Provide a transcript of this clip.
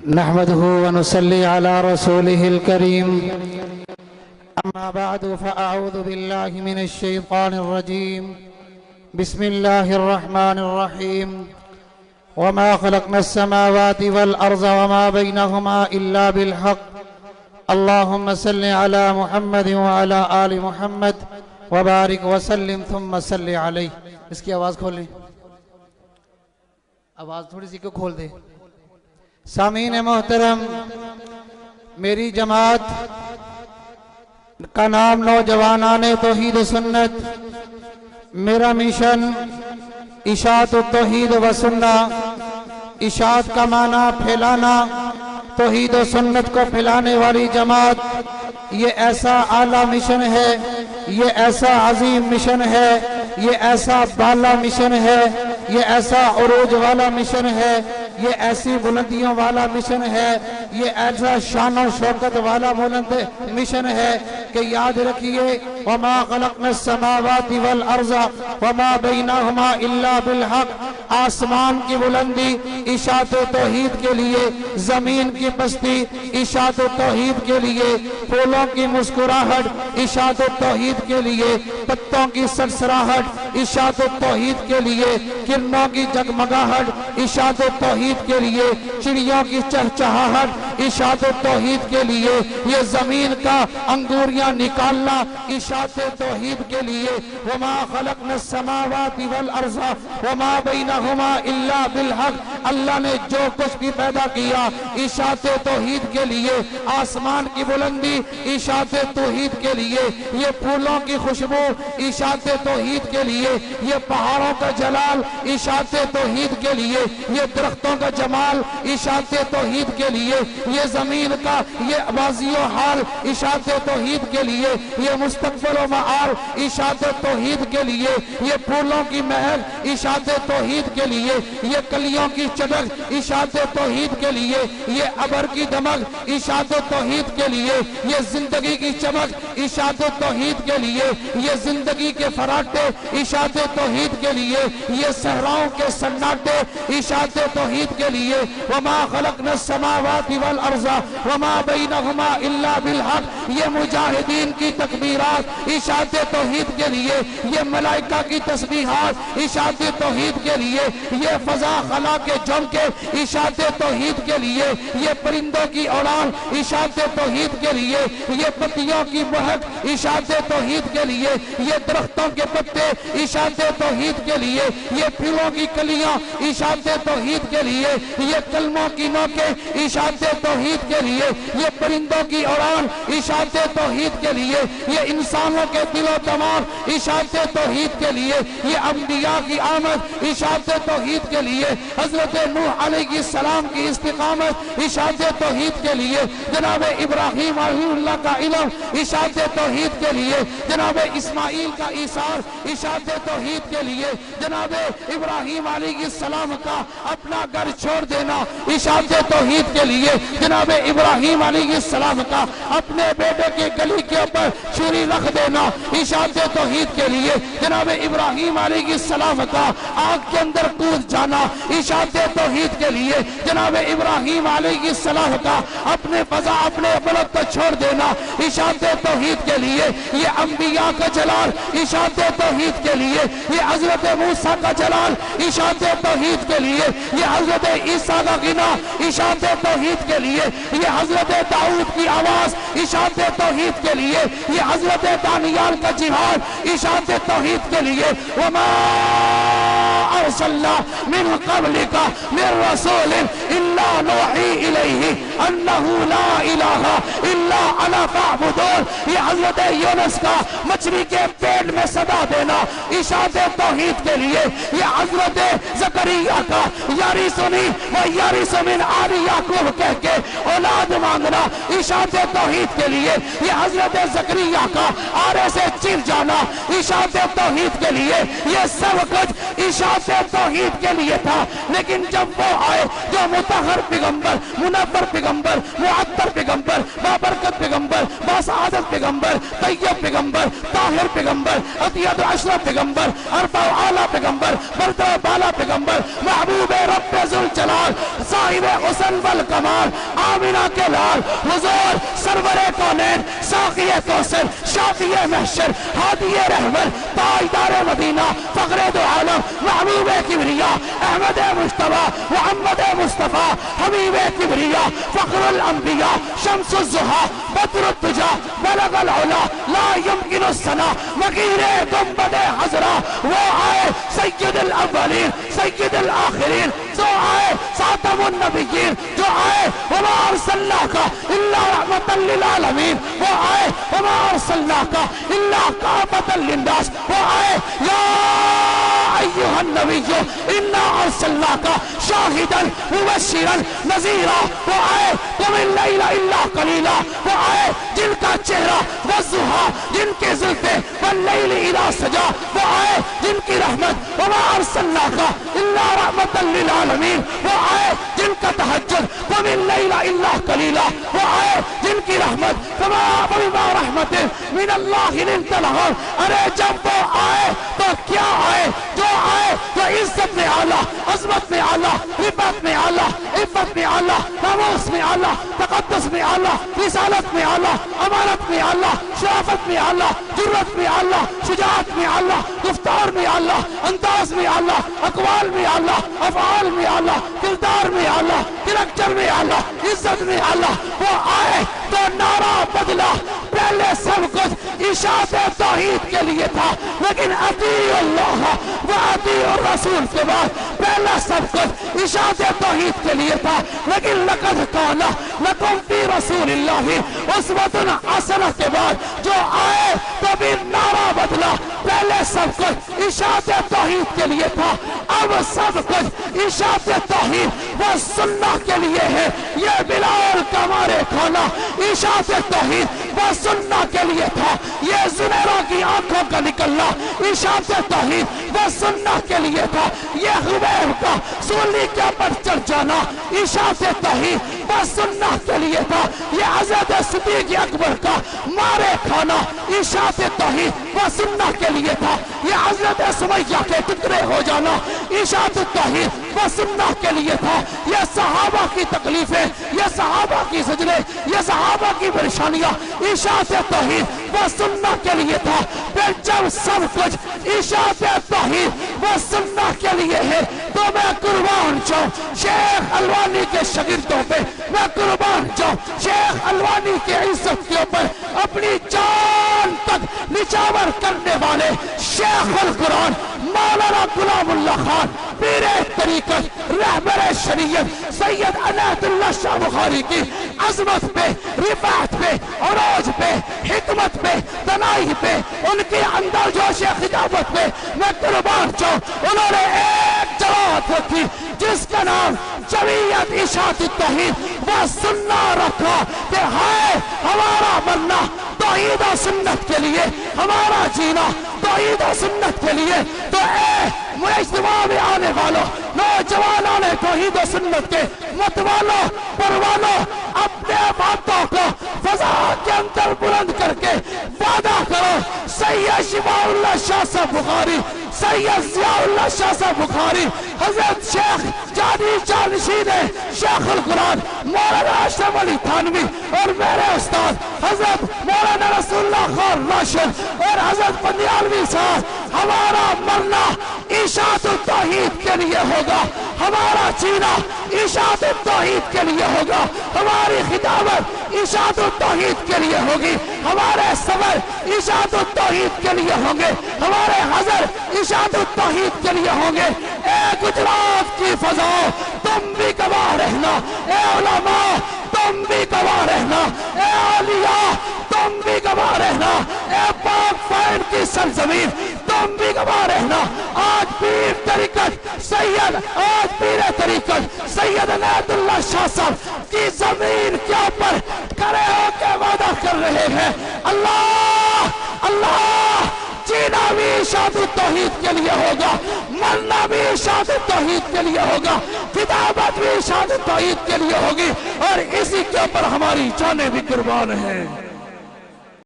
نحمده ونصلي على رسوله الكريم أما بعد فأعوذ بالله من الشيطان الرجيم بسم الله الرحمن الرحيم وما خلقنا السماوات والأرض وما بينهما إلا بالحق اللهم صل على محمد وعلى آل محمد وبارك وسلم ثم صل عليه. اس کی آواز کھول لیں, آواز تھوڑی سی کو کھول دیں. سامعین محترم, میری جماعت کا نام نوجوانان توحید و سنت. میرا مشن اشاعت التوحید و سنہ. اشاعت کا معنی پھیلانا, توحید و سنت کو پھیلانے والی جماعت. یہ ایسا اعلیٰ مشن ہے, یہ ایسا عظیم مشن ہے, یہ ایسا بالا مشن ہے, یہ ایسا عروج والا مشن ہے, یہ ایسی بلندیوں والا مشن ہے, یہ ایسا شان و شوکت والا مشن ہے کہ یاد رکھیے وما خلقنا السماوات والارض وما بینہما الا بالحق. آسمان کی بلندی اشاعت توحید کے لیے, زمین کی پستی اشاعت توحید کے لیے, پھولوں کی مسکراہٹ اشاعت توحید کے لیے, پتوں کی سرسراہٹ اشاعت توحید کے لیے, کرنوں کی جگمگاہٹ اشاعت توحید کے لیے, چڑیوں کی چہچہاہٹ اشاعت توحید کے لیے, یہ زمین کا انگوریاں نکالنا اشاعت توحید کے لیے. وما خلقنا السماوات والارض وما بینہما الا بالحق. اللہ نے جو کچھ بھی پیدا کیا اشاعت توحید کے لیے. آسمان کی بلندی اشاعت توحید کے لیے, یہ پھولوں کی خوشبو اشاعت توحید کے لیے, یہ پہاڑوں کا جلال اشاعت توحید کے لیے, یہ درختوں کا جمال اشاعت توحید کے لیے, یہ زمین کا یہ بازی و حال اشاعت توحید کے لیے, یہ مستقبل و معال اشاعت توحید کے لیے, یہ پھولوں کی مہک اشاعت توحید کے لیے, یہ کلیوں کی چمک اشاعت توحید کے لیے, یہ ابر کی دمک اشاعت توحید کے لیے, یہ زندگی کی چمک اشاعت توحید کے لیے, یہ زندگی کے فراٹے اشاعت توحید کے لیے, یہ صحراؤں کے سناٹے اشاعت توحید کے لیے. وما خلقنا السماوات والارض وما بینہما الا بالحق. یہ مجاہدین کی تکبیرات اشاعت توحید کے لیے, یہ ملائکہ کی تسبیحات اشاعت توحید کے لیے, یہ فضا خلا کے جھونکے اشاعت توحید کے لیے, یہ پرندوں کی اڑان اشاعت توحید کے لیے, یہ پتیوں کی مہک اشاعت توحید کے لیے, یہ درختوں کے پتے اشاعت توحید کے لیے, یہ پھولوں کی کلیاں اشاعت توحید کے لیے, یہ کلموں کی نوکیں اشاعت توحید کے لیے, یہ پرندوں کی اڑان اشاعت توحید کے لیے, یہ انسانوں کے دل و دماغ اشاعت توحید کے لیے, یہ انبیاء کی آمد اشاعت توحید کے لیے, حضرت نوح علیہ السلام کی استقامت اشاعت توحید کے لیے, جناب ابراہیم علیہ اللہ کا علم اشاعت توحید کے لیے, جناب اسماعیل کا ایثار اشاعت توحید کے لیے, جناب ابراہیم علیہ السلام کا اپنا گھر چھوڑ دینا اشاعت توحید کے لیے, جناب ابراہیم علیہ السلام کا اپنے بیٹے کے گلی کے اوپر چھری رکھ دینا اشاعت توحید کے لیے, جناب ابراہیم علیہ السلام کا آگ کے اندر کود جانا اشاعت توحید کے لیے, جناب ابراہیم علیہ السلام کا اپنے فضا اپنے بلد کو چھوڑ دینا اشاعت توحید کے لیے, یہ انبیاء کا جلال اشاعت توحید کے لیے, یہ حضرت موسیٰ کا جلال اشاعت توحید کے لیے, یہ حضرت عیسیٰ کا غنا اشاعت توحید کے لیے, یہ حضرت داؤد کی آواز اشاعت توحید کے لیے, یہ حضرت دانیال کا جہاد اشاعت توحید کے لیے. وما ارسلنا من قبلک من رسول الا نوحی الیہ انہ لا الہ الا انا فاعبدون. یہ حضرت یونس کا مچھلی کے پیٹ میں صدا دینا اشاعت توحید کے لیے, یہ حضرت زکریا کا یارثنی و یارث من آل یعقوب کہہ کے اولاد مانگنا اشاعت توحید کے لیے, یہ حضرت زکریا کا آرے سے چیر جانا اشاعت توحید کے لیے. یہ سب کچھ اشاعت توحید کے لیے تھا, لیکن جب وہ آئے جو مطہر پیغمبر, منور پیغمبر, معطر پیغمبر, بابرکت پیغمبر, باسعادت پیغمبر, طیب پیغمبر, طاہر پیغمبر, عطیت اشرف پیغمبر, عرفہ مرتبہ اعلیٰ پیغمبر، مرتبہ بالا پیغمبر، محبوب رب ذوالجلال، صاحب حسن والکمال، آمینہ کے لال، حضور سرور کونین، ساقی کوثر، شافی محشر، ہادی رحمت، تاجدار مدینہ، فخر دو عالم، محبوب کبریا، احمد مجتبی، محمد مصطفیٰ، حبیب کبریا، فخر الانبیاء، شمس الضحیٰ، بدر الدجا، بلغ العلا، لا يمکن الثنا، مغیر گنبد حضرا، وہ آئے سید الاولین سید الآخرین، جو آئے خاتم النبیین، جو آئے وما ارسلناک الا رحمتا للعالمین، وہ آئے وما ارسلناک الا کافۃ للناس، وہ آئے یا ایھا النبی انا ارسلناک شاہدا مبشرا نذیرا، وہ آئے قم اللیل الا قلیلا، وہ آئے جن کا چہرہ والضحیٰ، جن کے زلفیں واللیل اذا سجا، وہ آئے جن کی رحمت وما ارسلناک الا رحمتا للعالمین، وہ آئے جن کا تہجد قم اللیل الا قلیلا، وہ آئے جن کی رحمت فبما رحمت من اللہ لنت لہم، ارے جب وہ آئے تو کیا آئے؟ جو آئے تو عزت میں اعلیٰ، عظمت میں اعلیٰ، رفعت میں اعلیٰ، عفت میں اعلیٰ، ناموس میں اعلیٰ، تقدس میں اعلیٰ، رسالت میں اعلیٰ، امانت میں اعلیٰ، شرافت میں اعلیٰ، جرت میں اعلیٰ، شجاعت میں اعلیٰ، گفتار میں اعلیٰ، انداز میں اعلیٰ، اقوال میں اعلیٰ، افعال میں اعلیٰ، کردار میں اعلیٰ، کریکٹر میں اعلیٰ، عزت میں اعلیٰ، وہ آئے تو نعرہ بدلا، پہلے سب کچھ اشاعت توحید کے لیے تھا، لیکن اطیعوا اللہ و اطیعوا الرسول کے بعد پہلا سب کچھ اشاعت توحید کے لیے تھا، لیکن لقد کان لکم فی رسول اللہ اسوۃ حسنہ کے بعد جو آئے تو بھی نعرہ بدلا، پہلے سب کچھ اشاعت توحید کے لیے تھا، اب سب کچھ اشاعت توحید و سنہ کے لیے ہے، یہ بلال کا مارے کھانا اشاعت توحید و سنہ کے لیے تھا، یہ زنیرہ کی آنکھوں کا نکلنا اشاعت توحید و سنہ کے لیے تھا، یہ حبیب کا سولی کے اوپر چڑھ جانا اشاعت توحید و سنہ کے لیے تھا، یہ حضرت صدیق اکبر کا مارے کھانا اشاعت توحید و سنہ کے لیے تھا، یہ حضرت سمیہ کے ٹکڑے ہو جانا اشاعت توحید و سنہ کے لیے تھا، یہ صحابہ کی تکلیفیں، یہ صحابہ کی زجریں، یہ صحابہ کی پریشانیاں اشاعت توحید و سنہ کے لیے تھا، پھر جب سب کچھ اشاعت توحید و سنہ کے لیے ہے تو میں قربان جاؤں شیخ الوانی کے شاگردوں پہ، میں قربان جاؤں شیخ الوانی کے عزت کے اوپر اپنی جان تک نچاور کرنے والے شیخ القرآن مولانا غلام اللہ خان پیر طریقت رہبر شریعت سید عنایت اللہ شاہ بخاری کی عظمت پہ، رفعت پہ، عروج پہ، حکمت پہ، تنائی پہ، ان کی اندر جوش خطابت پہ میں قربان جاؤں، انہوں نے ایک جماعت رکھی جس کا نام جمعیت اشاعت توحید و سنہ رکھا کہ ہے ہمارا مرنا توحید و سنت کے لیے، ہمارا جینا توحید و سنت کے لیے، تو اے اجتماع میں آنے والوں، نوجوانوں نے توحید و سنت کے متوالوں پروالوں، اپنے باتوں کو فضا کے اندر بلند کر کے وعدہ کرو، سید شفاء اللہ شاہ صاحب بخاری، سید ضیاء اللہ شاہ صاحب بخاری، حضرت شیخ جانی جانشین شیخ القرآن مولانا اشرف علی تھانوی اور میرے استاد حضرت مولانا رسول اللہ خان راشد اور حضرت بندیالوی صاحب، ہمارا مرنا اشاعت توحید کے لیے ہوگا، ہمارا جینا اشاعت توحید کے لیے ہوگا، ہماری خطابت اشاعت توحید کے لیے ہوگی، ہمارے صبر اشاعت توحید کے لیے ہوں گے، ہمارے حضر اشاعت توحید کے لیے ہوں گے۔ اے گجرات کی فضاؤں تم بھی گواہ رہنا، اے علماء تم بھی گواہ رہنا، اے اولیاء تم بھی گواہ رہنا، اے پاک فائن کی سرزمین تم بھی گواہ رہنا۔ آج پیر طریقت سید، آج پیر طریقت سید عنایت اللہ شاہ صاحب کی زمین کے اوپر کھڑے ہو کے وعدہ کر رہے ہیں، اللہ اللہ جینا بھی اشاعت توحید کے لیے ہوگا، مرنا بھی اشاعت توحید کے لیے ہوگا، کتابت بھی اشاعت توحید کے لیے ہوگی، اور اسی کے اوپر ہماری جانیں بھی قربان ہیں۔